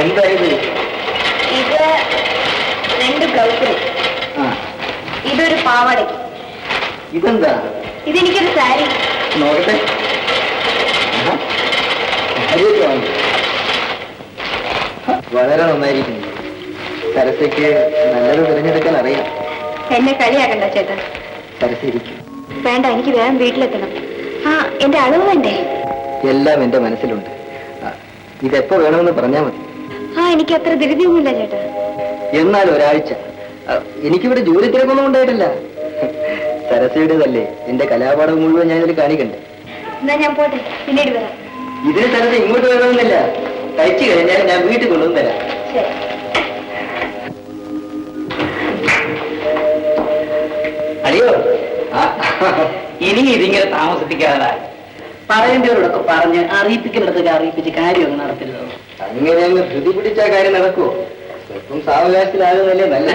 എന്താ ഇത്? ഇത് 2 ബ്ലൗസിന്, ഇതൊരു പാവാട. ഇതെന്താ? ഇതെനിക്കൊരു സാരി. നോക്കട്ടെ. വളരെ നന്നായിരിക്കുന്നു. സരസയ്ക്ക് നല്ലത് തിരഞ്ഞെടുക്കാൻ അറിയാം. എന്നെ കളിയാക്കണ്ട ചേട്ടാ. സരസിരിക്കും. വേണ്ട, എനിക്ക് വേഗം വീട്ടിലെത്തണം. എന്റെ അളവ് വേണ്ടേ? എല്ലാം എന്റെ മനസ്സിലുണ്ട്. ഇതെപ്പോ വേണമെന്ന് പറഞ്ഞാൽ മതി. എനിക്ക് അത്ര ധൃതിയൊന്നുമില്ല ചേട്ടാ. എന്നാൽ ഒരാഴ്ച. എനിക്കിവിടെ ജോലി തിരക്കൊന്നും ഉണ്ടായിട്ടില്ല. സരസയുടേതല്ലേ, എന്റെ കലാപാഠം മുഴുവൻ ഞാനിതിൽ കാണിക്കണ്ടേ. എന്നാ ഞാൻ പോട്ടെ, പിന്നീട് വരാം. ഇതിന് സരസ ഇങ്ങോട്ട് വരണമെന്നില്ല. തയ്ച്ചു കഴിഞ്ഞാൽ ഞാൻ വീട്ടിൽ കൊണ്ടുവന്ന് തരാം. ശരി. അയ്യോ, ഇനി ഇതിങ്ങനെ താമസിപ്പിക്കാതെ പറയേണ്ടവരോടൊക്കെ പറഞ്ഞ് അറിയിപ്പിക്കുന്നിടത്തൊക്കെ അറിയിപ്പിച്ച് കാര്യം നടത്തരുത്. അങ്ങനെ അങ്ങ് ധൃതി പിടിച്ച കാര്യം നടക്കുമോ? സ്വല്പം സാവകാശത്തിലാകുന്നല്ലേ നല്ല.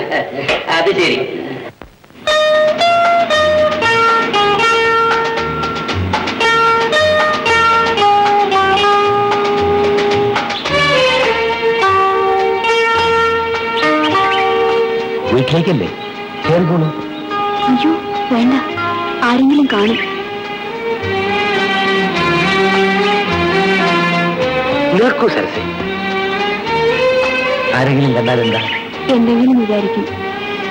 അത് ശരി. വീട്ടിലേക്കല്ലേ? കേൾക്കോളൂ. അയ്യോ വേണ്ട, ആരെങ്കിലും കാണും. കേൾക്കൂ സരസേ. ആരെങ്കിലും കണ്ടാലെന്താ? എന്തെങ്കിലും വിചാരിക്കും.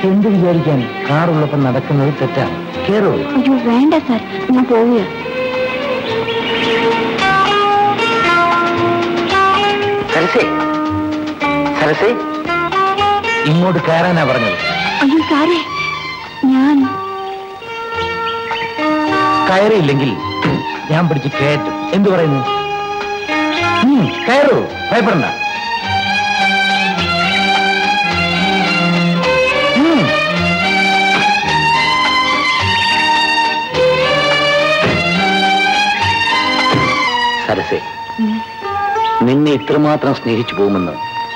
എന്ത് വിചാരിക്കാൻ? കാറുള്ളപ്പം നടക്കുന്നത് തെറ്റാണ്. കേറുള്ളൂ. അയ്യോ വേണ്ട സാർ, ഞാൻ പോവുക. സരസേ, സരസേ, ഇങ്ങോട്ട് കയറാനാ പറഞ്ഞത്. അയ്യോ സാറേ, ഞാൻ കയറിയില്ലെങ്കിൽ ഞാൻ പിടിച്ച് കയറ്റും. എന്തു പറയുന്നു? കയറൂ, ഭയപ്പെടണ്ട. സരസേ, നിന്നെ ഇത്രമാത്രം സ്നേഹിച്ചു പോകുമെന്ന്